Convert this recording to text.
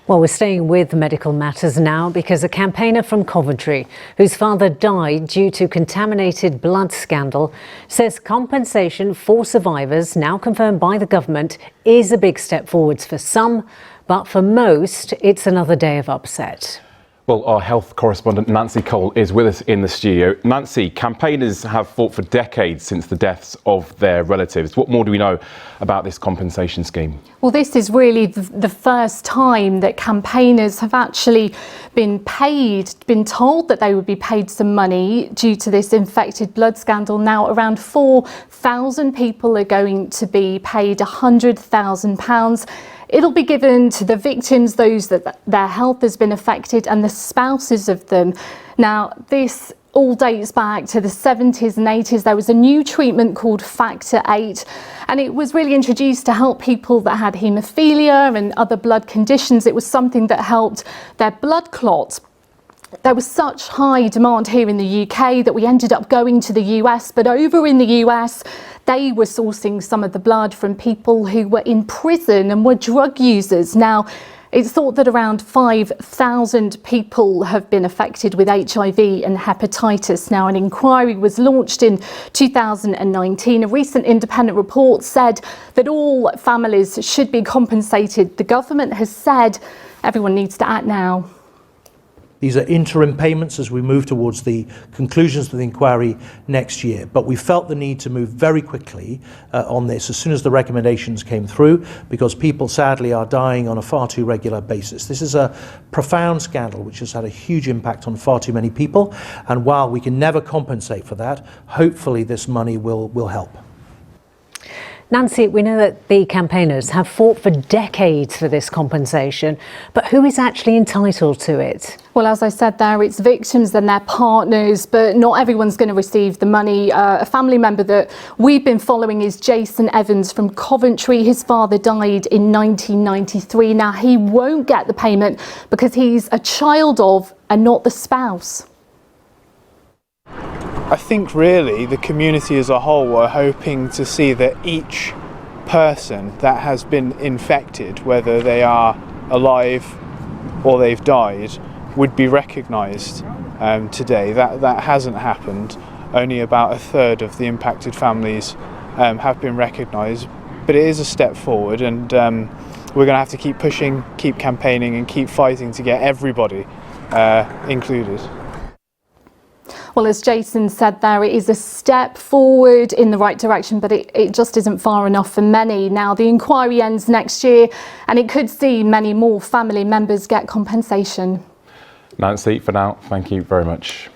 Well, we're staying with medical matters now because a campaigner from Coventry, whose father died due to contaminated blood scandal, says compensation for survivors, now confirmed by the government, is a big step forwards for some, but for most, it's another day of upset. Well, our health correspondent Nancy Cole is with us in the studio. Nancy, campaigners have fought for decades since the deaths of their relatives. What more do we know about this compensation scheme? Well, this is really the first time that campaigners have actually been told that they would be paid some money due to this infected blood scandal. Now, around 4,000 people are going to be paid £100,000. It'll be given to the victims, those that their health has been affected, and the spouses of them. Now, this all dates back to the 70s and 80s. There was a new treatment called Factor 8, and it was really introduced to help people that had haemophilia and other blood conditions. It was something that helped their blood clots. There was such high demand here in the UK that we ended up going to the US, but over in the US, they were sourcing some of the blood from people who were in prison and were drug users. Now, it's thought that around 5,000 people have been affected with HIV and hepatitis. Now, an inquiry was launched in 2019. A recent independent report said that all families should be compensated. The government has said everyone needs to act now. These are interim payments as we move towards the conclusions of the inquiry next year. But we felt the need to move very quickly on this as soon as the recommendations came through, because people sadly are dying on a far too regular basis. This is a profound scandal which has had a huge impact on far too many people. And while we can never compensate for that, hopefully this money will help. Nancy, we know that the campaigners have fought for decades for this compensation, but who is actually entitled to it? Well, as I said there, it's victims and their partners, but not everyone's going to receive the money. A family member that we've been following is Jason Evans from Coventry. His father died in 1993. Now, he won't get the payment because he's a child of and not the spouse. I think really the community as a whole are hoping to see that each person that has been infected, whether they are alive or they've died, would be recognised today. That hasn't happened. Only about a third of the impacted families have been recognised, but it is a step forward, and we're going to have to keep pushing, keep campaigning and keep fighting to get everybody included. Well, as Jason said there, it is a step forward in the right direction, but it just isn't far enough for many. Now, the inquiry ends next year, and it could see many more family members get compensation. Nancy, for now, thank you very much.